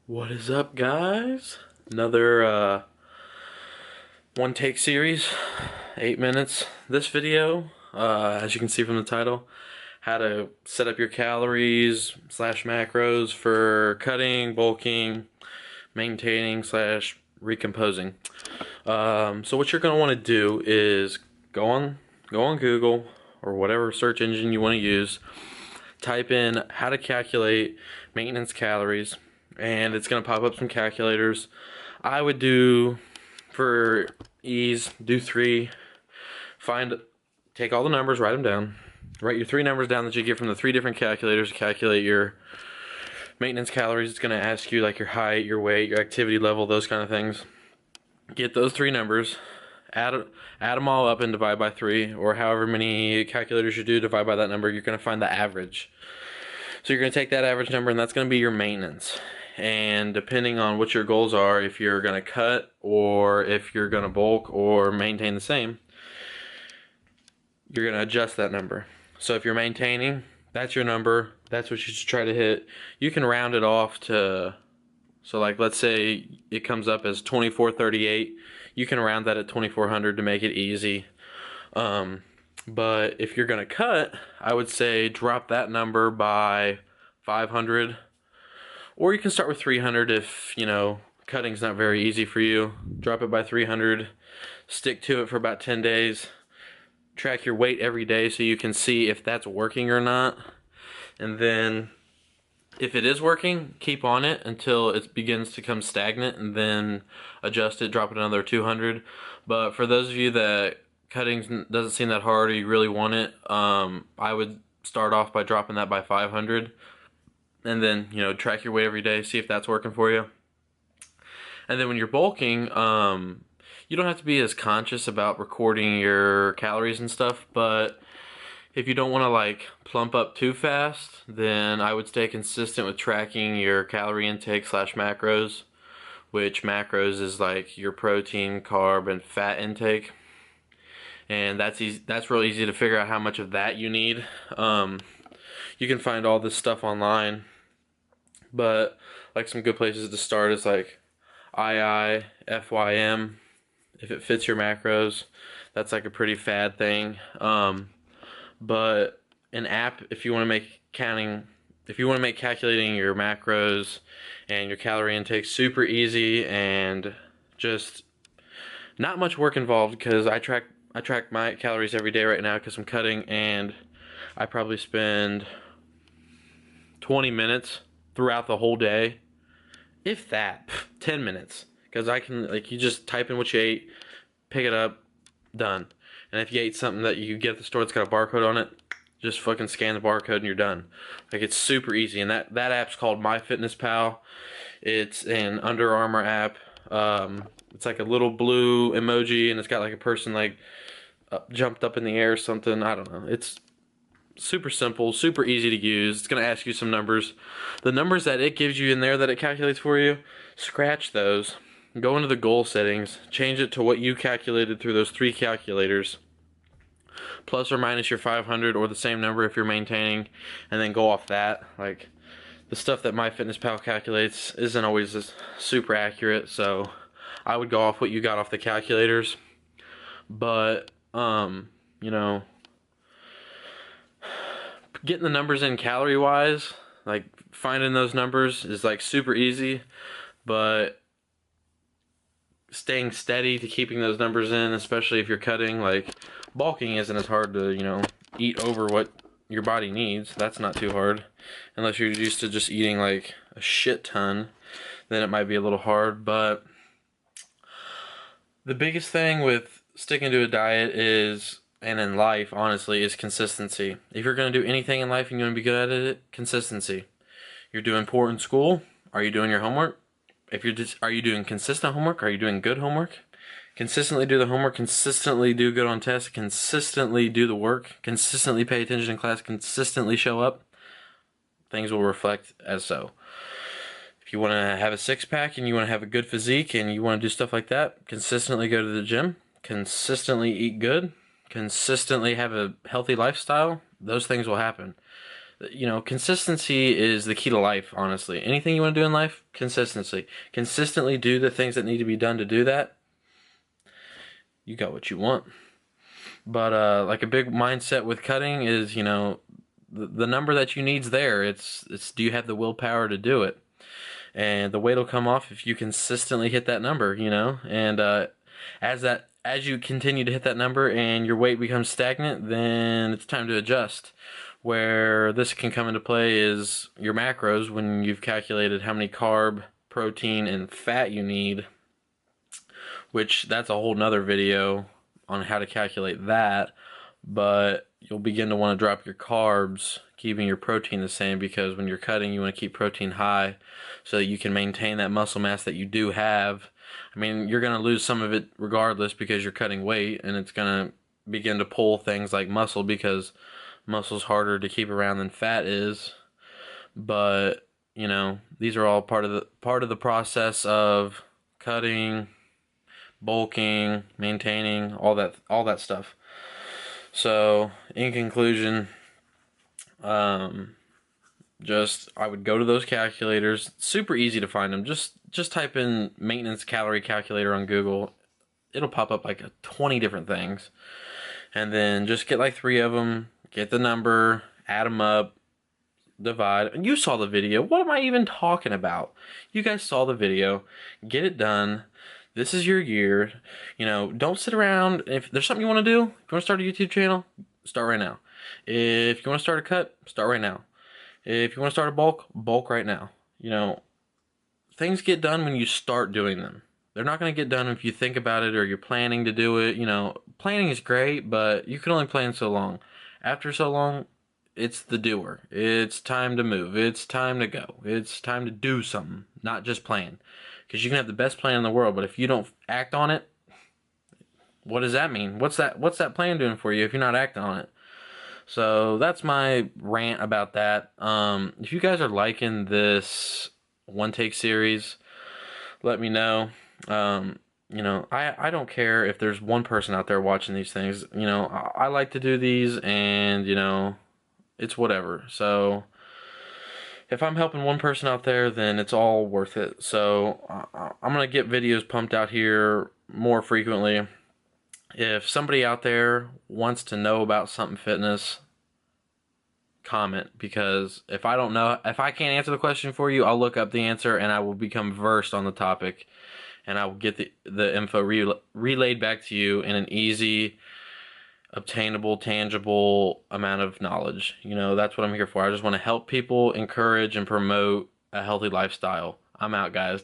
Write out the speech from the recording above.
What is up, guys? Another one take series, 8 minutes. This video, as you can see from the title, how to set up your calories slash macros for cutting, bulking, maintaining slash recomposing. So what you're gonna want to do is go on Google or whatever search engine you want to use. Type in how to calculate maintenance calories, and it's going to pop up some calculators. I would do, for ease, do 3. Take all the numbers, write them down. Write your 3 numbers down that you get from the 3 different calculators to calculate your maintenance calories. It's going to ask you like your height, your weight, your activity level, those kind of things. Get those 3 numbers, add them all up and divide by 3, or however many calculators you do, divide by that number. You're going to find the average. So you're going to take that average number, and that's going to be your maintenance. And depending on what your goals are, if you're going to cut or if you're going to bulk or maintain the same, you're going to adjust that number. So if you're maintaining, that's your number. That's what you should try to hit. You can round it off to, so like let's say it comes up as 2438. You can round that at 2400 to make it easy. But if you're going to cut, I would say drop that number by 500. Or you can start with 300 if, cutting's not very easy for you. Drop it by 300. Stick to it for about 10 days. Track your weight every day so you can see if that's working or not. And then if it is working, keep on it until it begins to become stagnant, and then adjust it, drop it another 200. But for those of you that cutting doesn't seem that hard or you really want it, I would start off by dropping that by 500. And then, track your weight every day, see if that's working for you. And then when you're bulking, you don't have to be as conscious about recording your calories and stuff, but if you don't want to like plump up too fast, then I would stay consistent with tracking your calorie intake slash macros, which macros is like your protein, carb, and fat intake. And that's easy, that's real easy to figure out how much of that you need. You can find all this stuff online, but like some good places to start is like IIFYM, if it fits your macros. That's like a pretty fad thing. But an app, if you want to make calculating your macros and your calorie intake super easy and just not much work involved, because I track my calories every day right now because I'm cutting, and I probably spend 20 minutes throughout the whole day, if that, 10 minutes, because I can, like, you just type in what you ate, pick it up, done. And if you ate something that you get at the store that's got a barcode on it, just fucking scan the barcode and you're done. Like, it's super easy. And that app's called MyFitnessPal. It's an Under Armour app. It's like a little blue emoji, and it's got like a person like jumped up in the air or something. I don't know. It's super simple, super easy to use. It's going to ask you some numbers. The numbers that it gives you in there that it calculates for you, scratch those. Go into the goal settings, change it to what you calculated through those 3 calculators, plus or minus your 500 or the same number if you're maintaining, and then go off that. Like, the stuff that MyFitnessPal calculates isn't always super accurate, so I would go off what you got off the calculators. But getting the numbers in calorie wise, like finding those numbers is like super easy, but staying steady to keeping those numbers in, especially if you're cutting, like bulking isn't as hard to, eat over what your body needs. That's not too hard. Unless you're used to just eating like a shit ton, then it might be a little hard. But the biggest thing with sticking to a diet is, and in life, honestly, is consistency. If you're going to do anything in life and you want to be good at it, consistency. You're doing poor in school. Are you doing your homework? Are you doing consistent homework? Are you doing good homework? Consistently do the homework, consistently do good on tests, consistently do the work, consistently pay attention in class, consistently show up. Things will reflect as so. If you want to have a six-pack and you want to have a good physique and you want to do stuff like that, consistently go to the gym, consistently eat good, consistently have a healthy lifestyle, those things will happen. You know, consistency is the key to life, honestly. Anything you want to do in life, consistency. Consistently do the things that need to be done to do that. You got what you want. But like a big mindset with cutting is, you know, the number that you need's there. It's do you have the willpower to do it? And the weight will come off if you consistently hit that number, you know. And as you continue to hit that number and your weight becomes stagnant, then it's time to adjust. Where this can come into play is your macros when you've calculated how many carb, protein, and fat you need, which that's a whole nother video on how to calculate that. But you'll begin to want to drop your carbs, keeping your protein the same, because when you're cutting, you want to keep protein high so that you can maintain that muscle mass that you do have. I mean, you're going to lose some of it regardless because you're cutting weight, and it's going to begin to pull things like muscle because muscle's harder to keep around than fat is. But, you know, these are all part of the process of cutting, bulking, maintaining, all that stuff. So, in conclusion, just I would go to those calculators. Super easy to find them. Just type in maintenance calorie calculator on Google. It'll pop up like 20 different things. And then just get like 3 of them, get the number, add them up, divide. And you saw the video. What am I even talking about? You guys saw the video. Get it done. This is your year. You know, don't sit around. If there's something you want to do, if you want to start a YouTube channel, start right now. If you want to start a cut, start right now. If you want to start a bulk right now. You know, things get done when you start doing them. They're not going to get done if you think about it or you're planning to do it. You know, planning is great, but you can only plan so long. After so long, it's the doer. It's time to move. It's time to go. It's time to do something, not just plan. Because you can have the best plan in the world, but if you don't act on it, what does that mean? What's that plan doing for you if you're not acting on it? So that's my rant about that. If you guys are liking this one take series, let me know. You know, I don't care if there's one person out there watching these things. You know, I like to do these, and you know, it's whatever. So if I'm helping one person out there, then it's all worth it. So I'm going to get videos pumped out here more frequently. If somebody out there wants to know about something fitness, comment, because if I don't know, if I can't answer the question for you, I'll look up the answer and I will become versed on the topic, and I will get the info relayed back to you in an easy, obtainable, tangible amount of knowledge. You know, that's what I'm here for. I just want to help people, encourage, and promote a healthy lifestyle. I'm out, guys.